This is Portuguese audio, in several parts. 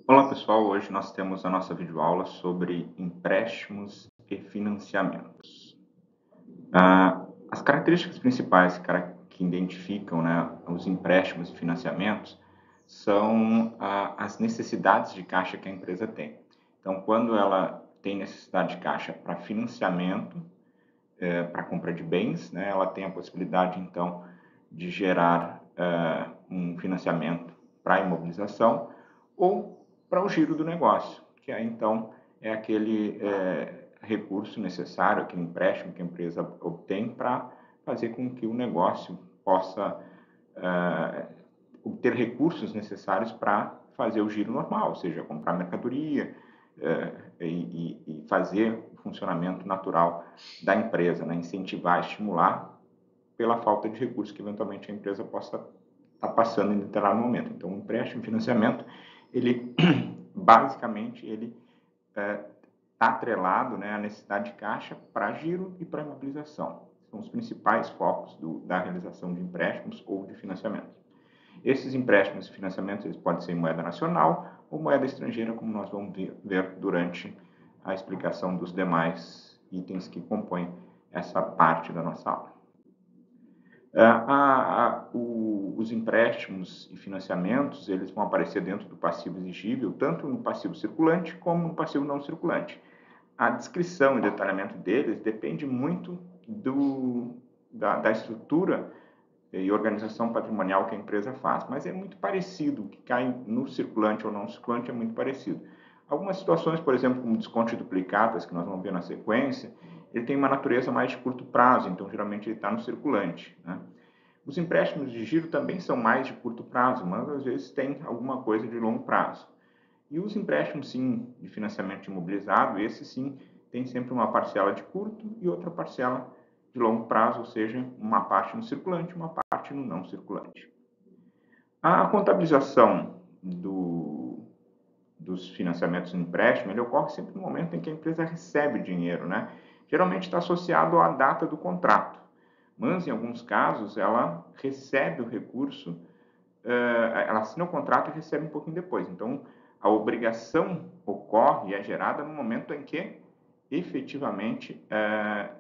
Olá pessoal, hoje nós temos a nossa videoaula sobre empréstimos e financiamentos. As características principais que identificam, né, os empréstimos e financiamentos são as necessidades de caixa que a empresa tem. Então, quando ela tem necessidade de caixa para financiamento, para compra de bens, né, ela tem a possibilidade então de gerar um financiamento para a imobilização ou para o giro do negócio, que aí então é aquele recurso necessário, aquele empréstimo que a empresa obtém para fazer com que o negócio possa obter recursos necessários para fazer o giro normal, ou seja, comprar mercadoria e fazer o funcionamento natural da empresa, né? Incentivar, estimular pela falta de recursos que eventualmente a empresa possa estar passando em determinado momento. Então, o empréstimo, financiamento, ele basicamente ele está atrelado, né, à necessidade de caixa para giro e para imobilização. São os principais focos da realização de empréstimos ou de financiamento. Esses empréstimos e financiamentos eles podem ser em moeda nacional ou moeda estrangeira, como nós vamos ver durante a explicação dos demais itens que compõem essa parte da nossa aula. Os empréstimos e financiamentos eles vão aparecer dentro do passivo exigível, tanto no passivo circulante como no passivo não circulante. A descrição e detalhamento deles depende muito da estrutura e organização patrimonial que a empresa faz, mas é muito parecido, o que cai no circulante ou não circulante é muito parecido. Algumas situações, por exemplo, como desconto de duplicatas, que nós vamos ver na sequência, ele tem uma natureza mais de curto prazo, então geralmente ele está no circulante, né? Os empréstimos de giro também são mais de curto prazo, mas às vezes tem alguma coisa de longo prazo. E os empréstimos, sim, de financiamento imobilizado, esse sim, tem sempre uma parcela de curto e outra parcela de longo prazo, ou seja, uma parte no circulante e uma parte no não circulante. A contabilização dos financiamentos e empréstimo, ele ocorre sempre no momento em que a empresa recebe dinheiro, né? Geralmente está associado à data do contrato, mas em alguns casos ela recebe o recurso, ela assina o contrato e recebe um pouquinho depois. Então, a obrigação ocorre e é gerada no momento em que efetivamente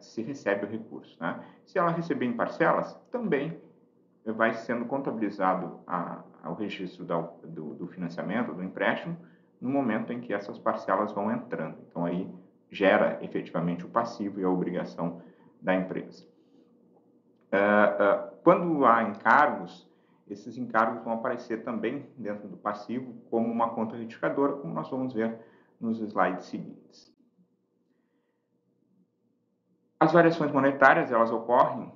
se recebe o recurso, né? Se ela receber em parcelas, também vai sendo contabilizado ao registro do financiamento, do empréstimo, no momento em que essas parcelas vão entrando. Então, aí gera efetivamente o passivo e a obrigação da empresa. Quando há encargos, esses encargos vão aparecer também dentro do passivo como uma conta retificadora, como nós vamos ver nos slides seguintes. As variações monetárias, elas ocorrem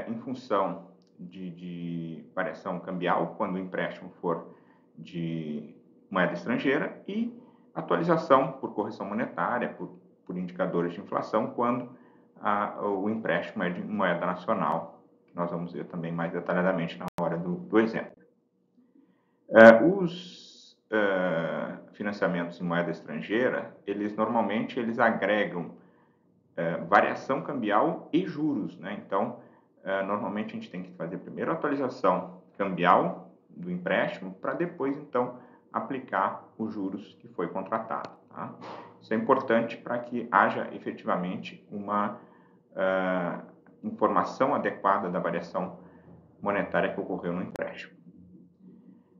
em função de variação cambial, quando o empréstimo for de moeda estrangeira, e atualização por correção monetária, por indicadores de inflação, quando o empréstimo é de moeda nacional, que nós vamos ver também mais detalhadamente na hora do exemplo. Os financiamentos em moeda estrangeira, normalmente eles agregam variação cambial e juros, né? Então, normalmente a gente tem que fazer primeiro a atualização cambial do empréstimo para depois, então, aplicar os juros que foi contratado, tá? Isso é importante para que haja efetivamente uma informação adequada da variação monetária que ocorreu no empréstimo.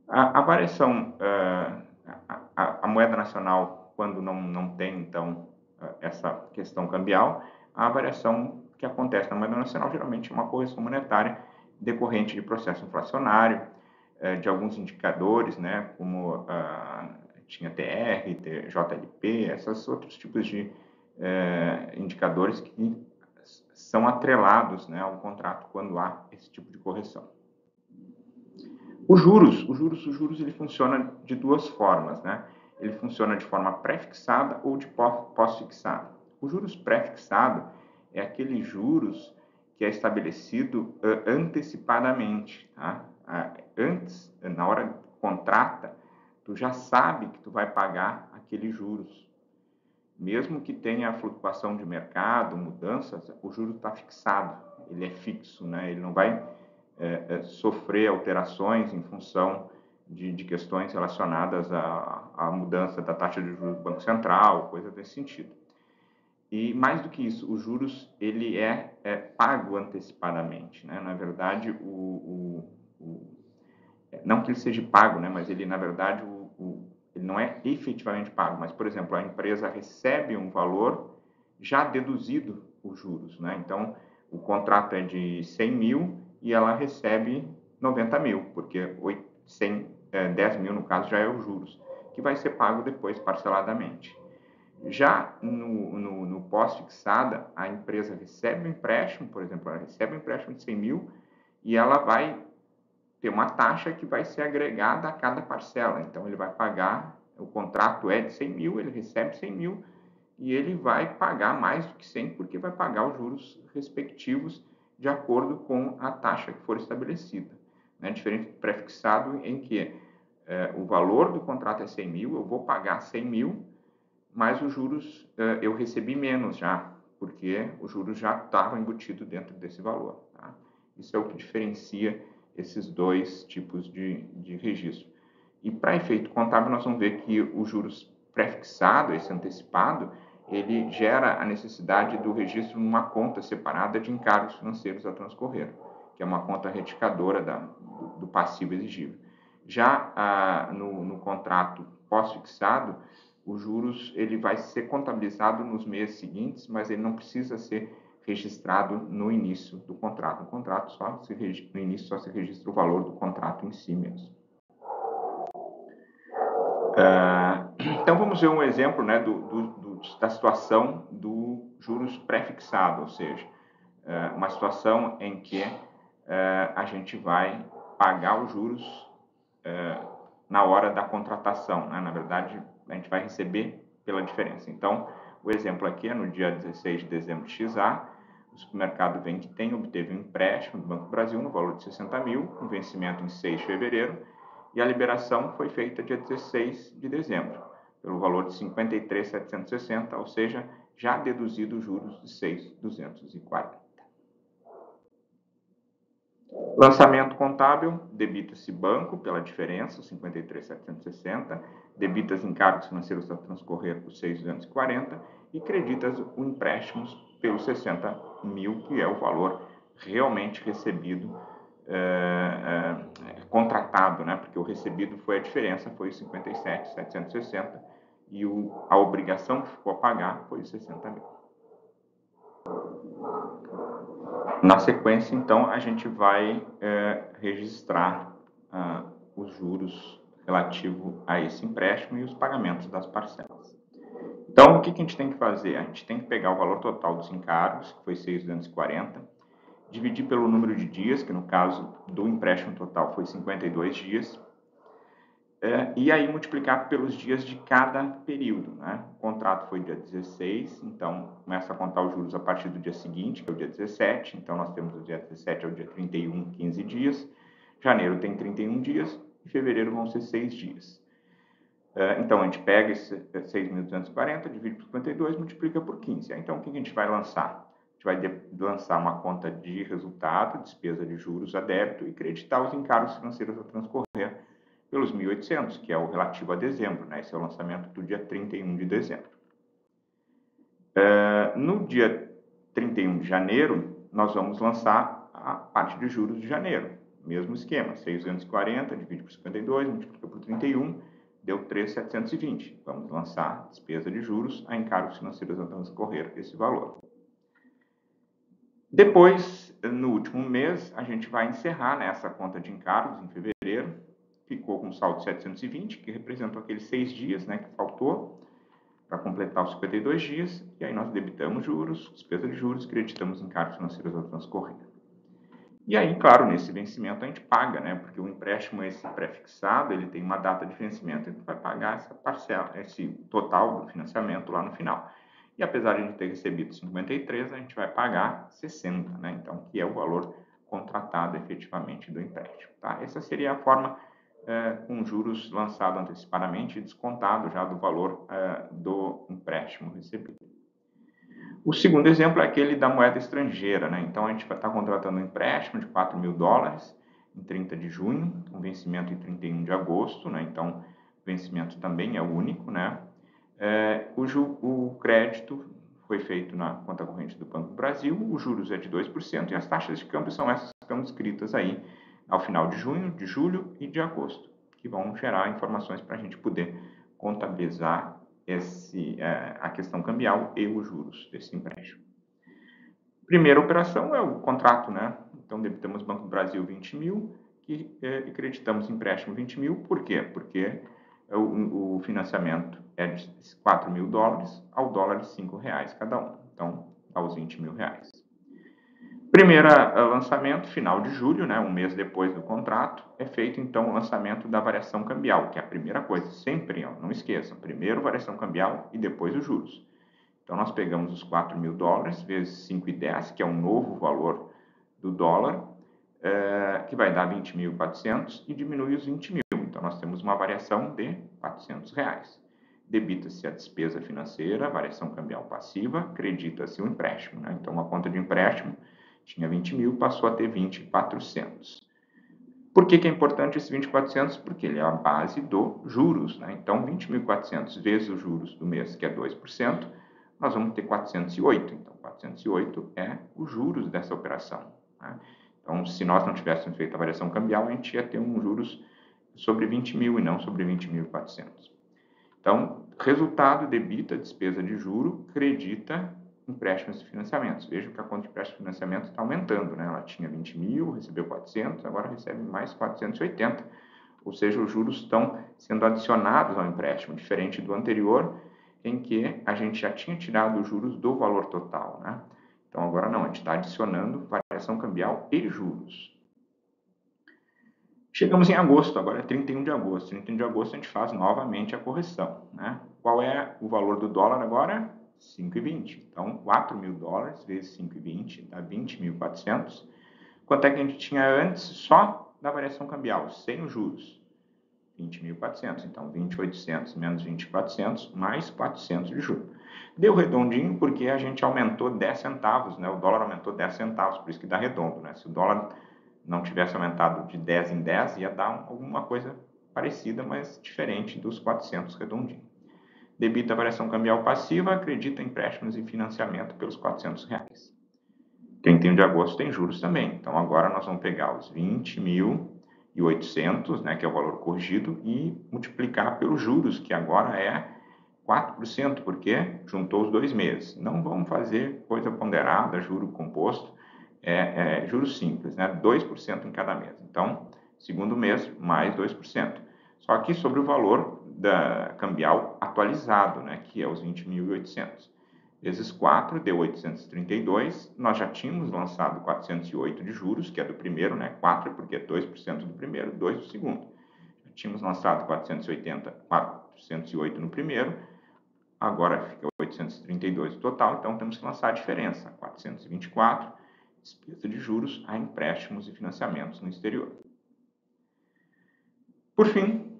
A variação, a moeda nacional, quando não tem, então, essa questão cambial, a variação que acontece na moeda nacional geralmente é uma correção monetária decorrente de processo inflacionário, de alguns indicadores, né, como tinha TR, JLP, esses outros tipos de indicadores que são atrelados, né, ao contrato quando há esse tipo de correção. Os juros ele funciona de duas formas, né? Ele funciona de forma pré-fixada ou de pós-fixada. O juros pré-fixado é aquele juros que é estabelecido antecipadamente, tá? Antes, na hora que contrata, tu já sabe que tu vai pagar aqueles juros. Mesmo que tenha flutuação de mercado, mudanças, o juro está fixado, ele é fixo, né? Ele não vai sofrer alterações em função de questões relacionadas à mudança da taxa de juros do Banco Central, coisa desse sentido. E mais do que isso, os juros ele é pago antecipadamente, né? Na verdade, não que ele seja pago, né? Mas ele, na verdade, ele não é efetivamente pago. Mas, por exemplo, a empresa recebe um valor já deduzido os juros, né? Então, o contrato é de 100 mil e ela recebe 90 mil, porque 10 mil, no caso, já é os juros, que vai ser pago depois parceladamente. Já no pós-fixada, a empresa recebe um empréstimo, por exemplo, ela recebe um empréstimo de 100 mil e ela vai ter uma taxa que vai ser agregada a cada parcela. Então, ele vai pagar, o contrato é de 100 mil, ele recebe 100 mil e ele vai pagar mais do que 100 porque vai pagar os juros respectivos de acordo com a taxa que for estabelecida. Né? Diferente do pré-fixado, em que o valor do contrato é 100 mil, eu vou pagar 100 mil, mas os juros eu recebi menos já, porque os juros já estavam embutidos dentro desse valor. Tá? Isso é o que diferencia esses dois tipos de registro. E para efeito contábil, nós vamos ver que os juros pré-fixado, esse antecipado, ele gera a necessidade do registro numa conta separada de encargos financeiros a transcorrer, que é uma conta retificadora do passivo exigível. Já no contrato pós-fixado, os juros ele vai ser contabilizado nos meses seguintes, mas ele não precisa ser registrado no início do contrato. No contrato no início só se registra o valor do contrato em si mesmo. Então vamos ver um exemplo, né, da situação do juros pré-fixado, ou seja, uma situação em que a gente vai pagar os juros na hora da contratação, né? Na verdade, a gente vai receber pela diferença. Então, o exemplo aqui é no dia 16 de dezembro de XA, o supermercado Vem que Tem obteve um empréstimo do Banco do Brasil no valor de 60 mil, com vencimento em 6 de fevereiro, e a liberação foi feita dia 16 de dezembro, pelo valor de 53.760, ou seja, já deduzido os juros de 6.240. Lançamento contábil, debita-se banco pela diferença, 53.760, debita-se encargos financeiros a transcorrer por 6.240 e creditas o empréstimo pelos 60 mil, que é o valor realmente recebido, contratado, né? Porque o recebido foi a diferença, foi 57.760 e a obrigação que ficou a pagar foi 60 mil. Na sequência, então, a gente vai registrar os juros relativo a esse empréstimo e os pagamentos das parcelas. Então, o que a gente tem que fazer? A gente tem que pegar o valor total dos encargos, que foi 6.240, dividir pelo número de dias, que no caso do empréstimo total foi 52 dias, e aí multiplicar pelos dias de cada período. Né? O contrato foi dia 16, então começa a contar os juros a partir do dia seguinte, que é o dia 17, então nós temos o dia 17 ao dia 31, 15 dias, janeiro tem 31 dias e fevereiro vão ser 6 dias. Então a gente pega esse 6.240, divide por 52, multiplica por 15. Então o que a gente vai lançar? A gente vai lançar uma conta de resultado, despesa de juros a débito e creditar os encargos financeiros a transcorrer pelos 1.800, que é o relativo a dezembro, né? Esse é o lançamento do dia 31 de dezembro. No dia 31 de janeiro, nós vamos lançar a parte de juros de janeiro. Mesmo esquema, 6.240, divide por 52, multiplica por 31, deu 3.720. Vamos lançar despesa de juros a encargos financeiros a transcorrer esse valor. Depois, no último mês, a gente vai encerrar essa conta de encargos em fevereiro. Ficou com saldo de 720, que representam aqueles 6 dias, né, que faltou para completar os 52 dias, e aí nós debitamos juros, despesa de juros, creditamos encargos financeiros a transcorrer. E aí, claro, nesse vencimento a gente paga, né, porque o empréstimo, esse pré-fixado, ele tem uma data de vencimento e a gente vai pagar essa parcela, esse total do financiamento lá no final. E apesar de a gente ter recebido 53, a gente vai pagar 60, né, então, que é o valor contratado efetivamente do empréstimo. Tá? Essa seria a forma com juros lançado antecipadamente e descontado já do valor do empréstimo recebido. O segundo exemplo é aquele da moeda estrangeira, né? Então a gente vai estar contratando um empréstimo de 4 mil dólares em 30 de junho, um vencimento em 31 de agosto, né? Então, o vencimento também é único, né? O crédito foi feito na conta corrente do Banco do Brasil, os juros é de 2% e as taxas de câmbio são essas que estão descritas aí ao final de junho, de julho e de agosto, que vão gerar informações para a gente poder contabilizar a questão cambial e os juros desse empréstimo. Primeira operação é o contrato, né? Então, debitamos Banco do Brasil 20 mil e creditamos empréstimo 20 mil. Por quê? Porque o financiamento é de 4 mil dólares ao dólar de 5 reais cada um. Então, aos 20 mil reais. Primeira lançamento, final de julho, né? Um mês depois do contrato, é feito então o lançamento da variação cambial, que é a primeira coisa, sempre, não esqueçam, primeiro variação cambial e depois os juros. Então, nós pegamos os 4 mil dólares vezes 5,10, que é um novo valor do dólar, que vai dar 20.400 e diminui os 20 mil. Então, nós temos uma variação de 400 reais. Debita-se a despesa financeira, variação cambial passiva, credita-se o empréstimo, né? Então, uma conta de empréstimo tinha 20 mil, passou a ter 20.400. Por que é importante esse 20.400? Porque ele é a base do juros, né? Então, 20.400 vezes os juros do mês, que é 2%, nós vamos ter 408. Então, 408 é os juros dessa operação, né? Então, se nós não tivéssemos feito a variação cambial, a gente ia ter um juros sobre 20 mil e não sobre 20.400. Então, resultado, debita despesa de juro, credita empréstimos e financiamentos. Veja que a conta de empréstimo e financiamento está aumentando, né? Ela tinha 20 mil, recebeu 400, agora recebe mais 480. Ou seja, os juros estão sendo adicionados ao empréstimo, diferente do anterior, em que a gente já tinha tirado os juros do valor total, né? Então, agora não, a gente está adicionando variação cambial e juros. Chegamos em agosto, agora é 31 de agosto. 31 de agosto a gente faz novamente a correção, né? Qual é o valor do dólar agora? 5,20. Então, 4 mil dólares vezes 5,20 dá 20.400. Quanto é que a gente tinha antes só da variação cambial, sem os juros? 20.400. Então, 20.800 menos 20.400 mais 400 de juros. Deu redondinho porque a gente aumentou 10 centavos, né? O dólar aumentou 10 centavos, por isso que dá redondo, né? Se o dólar não tivesse aumentado de 10 em 10, ia dar alguma coisa parecida, mas diferente dos 400 redondinho. Debita a variação cambial passiva, acredita empréstimos e financiamento pelos 400 reais. 31 de agosto tem juros também. Então, agora nós vamos pegar os 20.800, né, que é o valor corrigido, e multiplicar pelos juros, que agora é 4%, porque juntou os 2 meses. Não vamos fazer coisa ponderada, juro composto, juros simples, né? 2% em cada mês. Então, segundo mês, mais 2%. Só que sobre o valor da cambial atualizado, né? Que é os 20.800. Vezes 4 deu 832. Nós já tínhamos lançado 408 de juros, que é do primeiro, né? 4 porque é 2% do primeiro, 2 do segundo. Já tínhamos lançado 408 no primeiro, agora fica 832 no total, então temos que lançar a diferença, 424, despesa de juros a empréstimos e financiamentos no exterior. Por fim,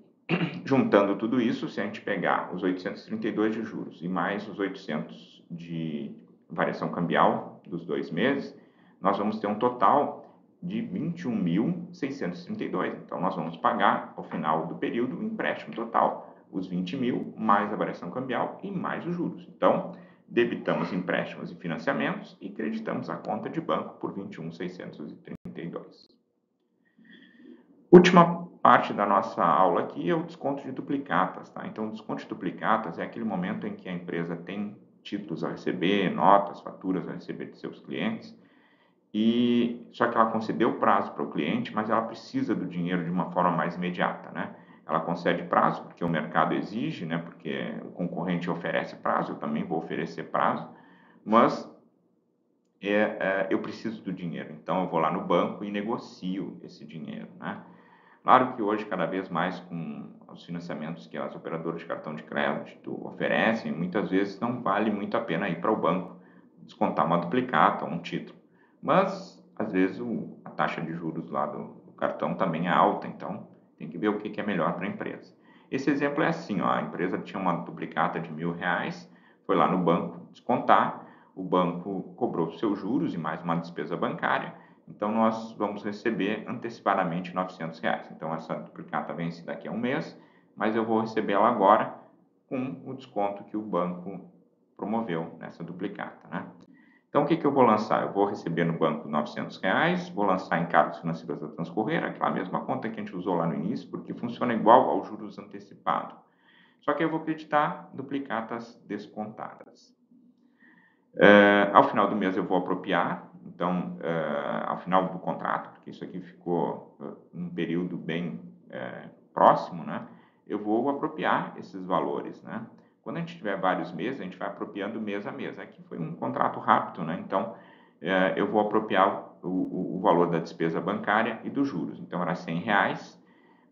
juntando tudo isso, se a gente pegar os 832 de juros e mais os 800 de variação cambial dos 2 meses, nós vamos ter um total de 21.632. Então, nós vamos pagar, ao final do período, o empréstimo total, os 20 mil, mais a variação cambial e mais os juros. Então, debitamos empréstimos e financiamentos e creditamos a conta de banco por 21.632. Última parte da nossa aula aqui é o desconto de duplicatas, tá? Então, o desconto de duplicatas é aquele momento em que a empresa tem títulos a receber, notas, faturas a receber de seus clientes, só que ela concedeu prazo para o cliente, mas ela precisa do dinheiro de uma forma mais imediata, né? Ela concede prazo porque o mercado exige, né? Porque o concorrente oferece prazo, eu também vou oferecer prazo, mas eu preciso do dinheiro, então eu vou lá no banco e negocio esse dinheiro, né? Claro que hoje, cada vez mais, com os financiamentos que as operadoras de cartão de crédito oferecem, muitas vezes não vale muito a pena ir para o banco descontar uma duplicata ou um título. Mas, às vezes, a taxa de juros lá do cartão também é alta, então tem que ver o que é melhor para a empresa. Esse exemplo é assim, ó, a empresa tinha uma duplicata de R$1.000, foi lá no banco descontar, o banco cobrou seus juros e mais uma despesa bancária, Então, nós vamos receber antecipadamente R$ 900. Então, essa duplicata vence daqui a um mês, mas eu vou receber ela agora com o desconto que o banco promoveu nessa duplicata, né? Então, o que eu vou lançar? Eu vou receber no banco R$ 900, vou lançar encargos financeiros a transcorrer, aquela mesma conta que a gente usou lá no início, porque funciona igual ao juros antecipado. Só que eu vou creditar duplicatas descontadas. Ao final do mês eu vou apropriar, então, ao final do contrato, porque isso aqui ficou um período bem próximo, né? Eu vou apropriar esses valores, né? Quando a gente tiver vários meses, a gente vai apropriando mês a mês. Aqui foi um contrato rápido, né? Então, eu vou apropriar o valor da despesa bancária e dos juros. Então, era R$ 100,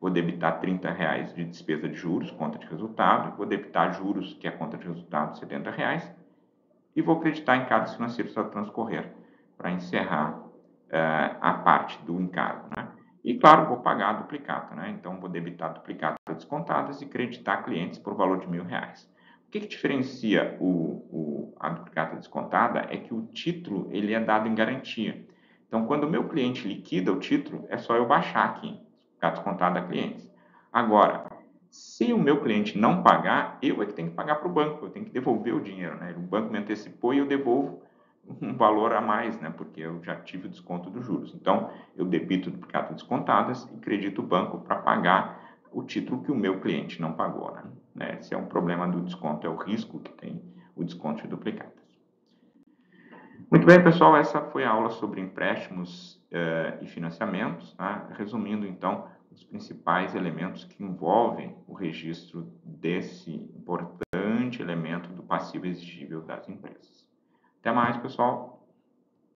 vou debitar R$ 30 de despesa de juros, conta de resultado, vou debitar juros, que é a conta de resultado, R$ 70, e vou creditar encargos financeiros a transcorrer, para encerrar a parte do encargo, né? E, claro, vou pagar a duplicata, né? Então, vou debitar duplicatas descontadas e creditar clientes por valor de R$ 1.000. O que diferencia a duplicata descontada é que o título ele é dado em garantia. Então, quando o meu cliente liquida o título, é só eu baixar aqui, ficar descontado a clientes. Agora, se o meu cliente não pagar, eu é que tenho que pagar para o banco, eu tenho que devolver o dinheiro, né? O banco me antecipou e eu devolvo um valor a mais, né? Porque eu já tive o desconto dos juros. Então, eu debito duplicatas descontadas e credito o banco para pagar o título que o meu cliente não pagou, né? Esse é um problema do desconto, é o risco que tem o desconto de duplicatas. Muito bem, pessoal, essa foi a aula sobre empréstimos e financiamentos, tá? Resumindo, então, os principais elementos que envolvem o registro desse importante elemento do passivo exigível das empresas. Até mais, pessoal!